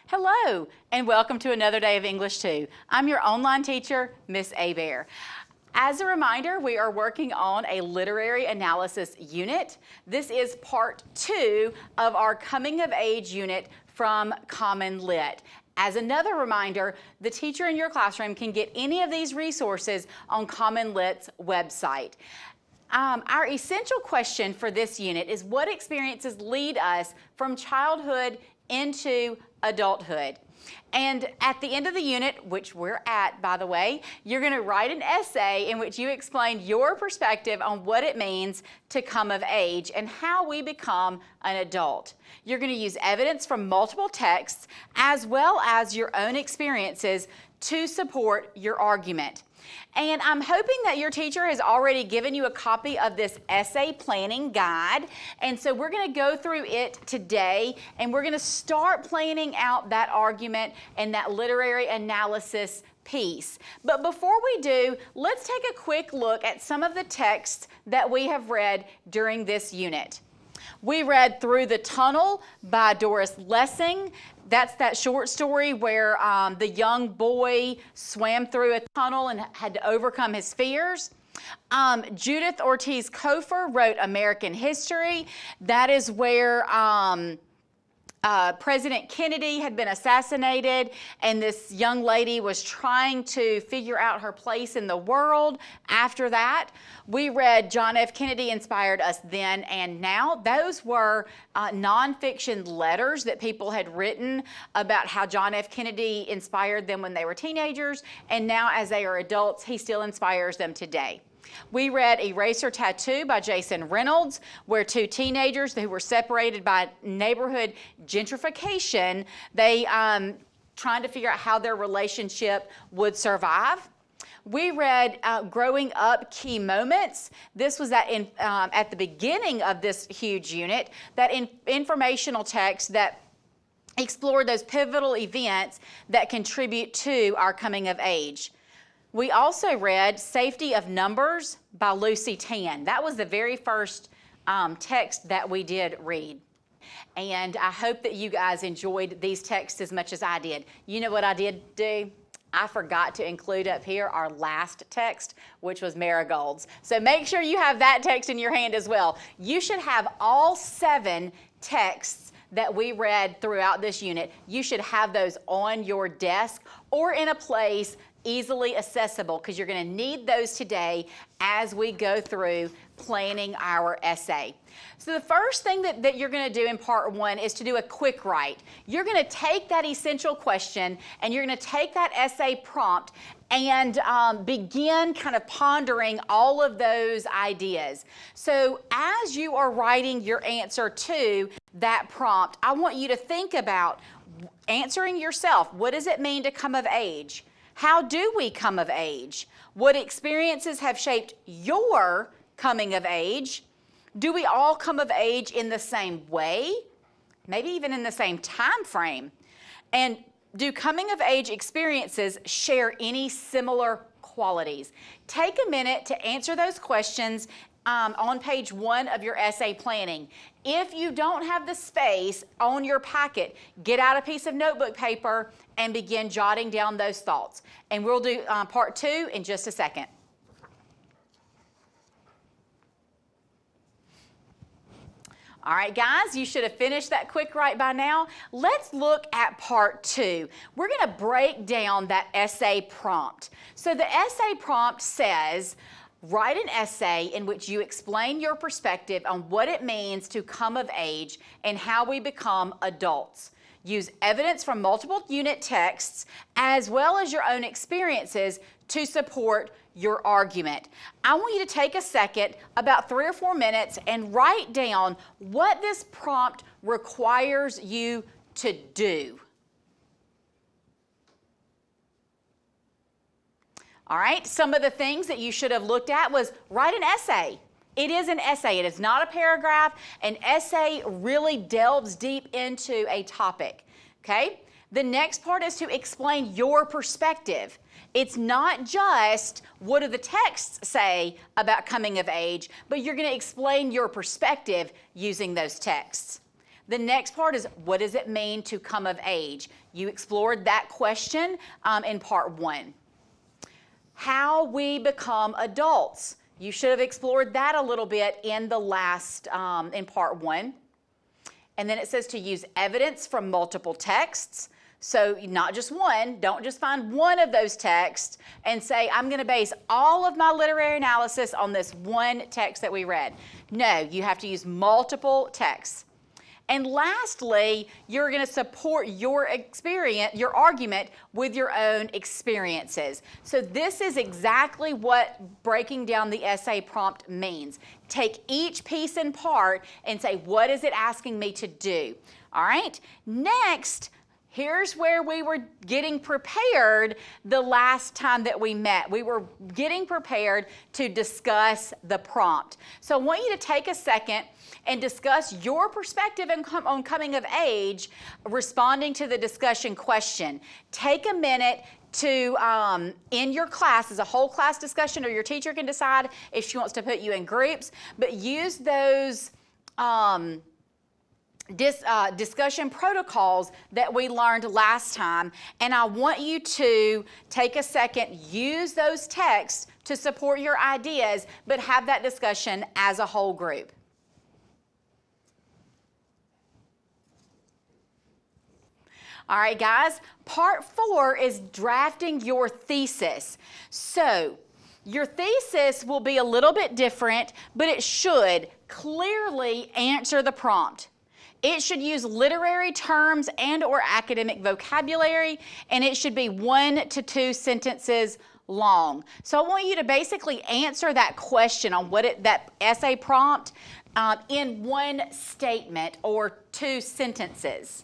Hello, and welcome to another day of English 2. I'm your online teacher, Miss Bear. As a reminder, we are working on a literary analysis unit. This is part 2 of our coming of age unit from CommonLit. As another reminder, the teacher in your classroom can get any of these resources on CommonLit's website. Our essential question for this unit is what experiences lead us from childhood into adulthood. And at the end of the unit, which we're at, by the way, you're going to write an essay in which you explain your perspective on what it means to come of age and how we become an adult. You're going to use evidence from multiple texts as well as your own experiences to support your argument. And I'm hoping that your teacher has already given you a copy of this essay planning guide. And so we're going to go through it today, and we're going to start planning out that argument and that literary analysis piece. But before we do, let's take a quick look at some of the texts that we have read during this unit. We read Through the Tunnel by Doris Lessing. That's that short story where the young boy swam through a tunnel and had to overcome his fears. Judith Ortiz Cofer wrote American History. That is where President Kennedy had been assassinated, and this young lady was trying to figure out her place in the world after that. We read John F. Kennedy Inspired Us Then and Now. Those were nonfiction letters that people had written about how John F. Kennedy inspired them when they were teenagers, and now as they are adults, he still inspires them today. We read Eraser Tattoo by Jason Reynolds, where two teenagers who were separated by neighborhood gentrification, they trying to figure out how their relationship would survive. We read Growing Up Key Moments. This was at the beginning of this huge unit, that informational text that explored those pivotal events that contribute to our coming of age. We also read Safety of Numbers by Lucy Tan. That was the very first text that we did read. And I hope that you guys enjoyed these texts as much as I did. You know what I did do? I forgot to include up here our last text, which was marigolds. So make sure you have that text in your hand as well. You should have all 7 texts that we read throughout this unit. You should have those on your desk or in a place easily accessible, because you're going to need those today as we go through planning our essay. So the first thing that you're going to do in part 1 is to do a quick write. You're going to take that essential question and you're going to take that essay prompt and begin kind of pondering all of those ideas. So as you are writing your answer to that prompt, I want you to think about answering yourself. What does it mean to come of age? How do we come of age? What experiences have shaped your coming of age? Do we all come of age in the same way? Maybe even in the same time frame? And do coming of age experiences share any similar qualities? Take a minute to answer those questions on page 1 of your essay planning. If you don't have the space on your packet, get out a piece of notebook paper and begin jotting down those thoughts. And we'll do part 2 in just a second. All right, guys, you should have finished that quick write by now. Let's look at part 2. We're going to break down that essay prompt. So the essay prompt says, write an essay in which you explain your perspective on what it means to come of age and how we become adults. Use evidence from multiple unit texts as well as your own experiences to support your argument. I want you to take a second, about 3 or 4 minutes, and write down what this prompt requires you to do. All right, some of the things that you should have looked at was write an essay. It is an essay. It is not a paragraph. An essay really delves deep into a topic, okay? The next part is to explain your perspective. It's not just what do the texts say about coming of age, but you're going to explain your perspective using those texts. The next part is, what does it mean to come of age? You explored that question in part 1. How we become adults. You should have explored that a little bit in the last, in part 1. And then it says to use evidence from multiple texts. So not just one, don't just find one of those texts and say, I'm going to base all of my literary analysis on this one text that we read. No, you have to use multiple texts. And lastly, you're going to support your experience, your argument with your own experiences. So this is exactly what breaking down the essay prompt means. Take each piece in part and say, what is it asking me to do? All right, next, here's where we were getting prepared the last time that we met. We were getting prepared to discuss the prompt. So I want you to take a second and discuss your perspective on coming of age, responding to the discussion question. Take a minute to, in your class, as a whole class discussion, or your teacher can decide if she wants to put you in groups, but use those discussion protocols that we learned last time, and I want you to take a second, use those texts to support your ideas, but have that discussion as a whole group. All right, guys, part 4 is drafting your thesis. So your thesis will be a little bit different, but it should clearly answer the prompt. It should use literary terms and or academic vocabulary, and it should be 1 to 2 sentences long. So I want you to basically answer that question on that essay prompt in 1 statement or 2 sentences.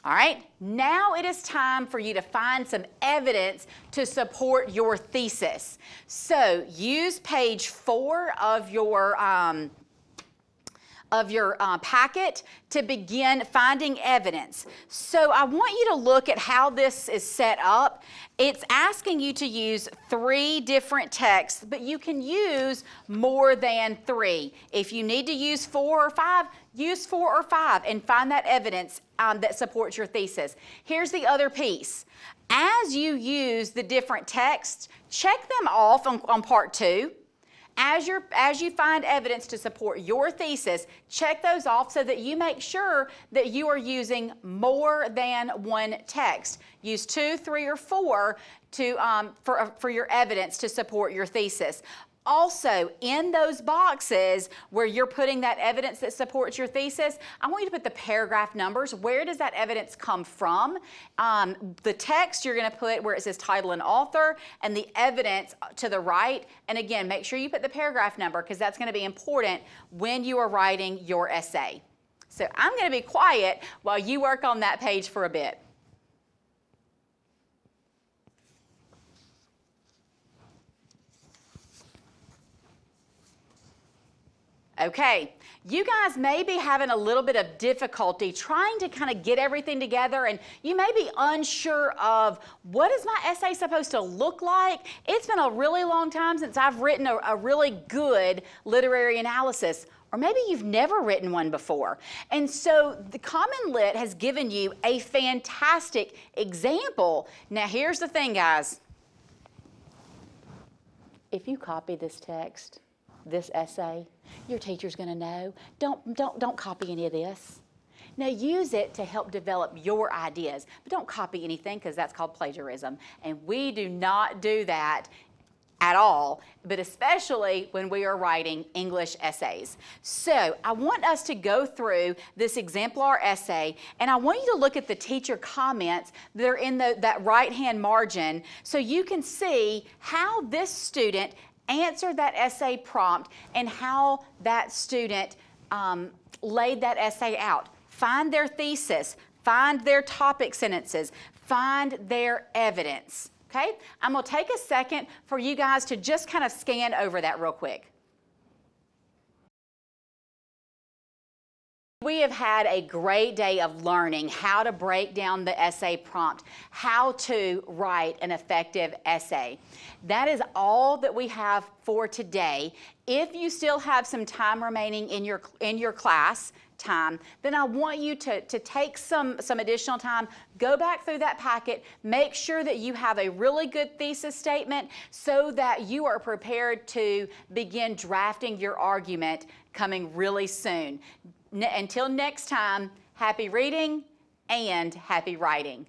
All right, now it is time for you to find some evidence to support your thesis. So use page 4 of your packet to begin finding evidence. So I want you to look at how this is set up. It's asking you to use 3 different texts, but you can use more than 3. If you need to use 4 or 5, use 4 or 5 and find that evidence that supports your thesis. Here's the other piece. As you use the different texts, check them off on part 2. As you find evidence to support your thesis, check those off so that you make sure that you are more than 1 text. Use 2, 3, or 4 for your evidence to support your thesis. Also, in those boxes where you're putting that evidence that supports your thesis, I want you to put the paragraph numbers. Where does that evidence come from? The text you're going to put where it says title and author, and the evidence to the right. And again, make sure you put the paragraph number because that's going to be important when you are writing your essay. So I'm going to be quiet while you work on that page for a bit. Okay, you guys may be having a little bit of difficulty trying to kind of get everything together, and you may be unsure of what is my essay supposed to look like. It's been a really long time since I've written a really good literary analysis, or maybe you've never written one before. And so the CommonLit has given you a fantastic example. Now here's the thing, guys. If you copy this text, this essay, your teacher's going to know. Don't copy any of this. Now use it to help develop your ideas, but don't copy anything because that's called plagiarism, and we do not do that at all, but especially when we are writing English essays. So I want us to go through this exemplar essay, and I want you to look at the teacher comments that are in that right-hand margin so you can see how this student answered that essay prompt and how that student laid that essay out. Find their thesis, find their topic sentences, find their evidence. Okay? I'm going to take a second for you guys to just kind of scan over that real quick. We have had a great day of learning how to break down the essay prompt, how to write an effective essay. That is all that we have for today. If you still have some time remaining in your class, time, then I want you to take some additional time, go back through that packet, make sure that you have a really good thesis statement so that you are prepared to begin drafting your argument coming really soon. Until next time, happy reading and happy writing.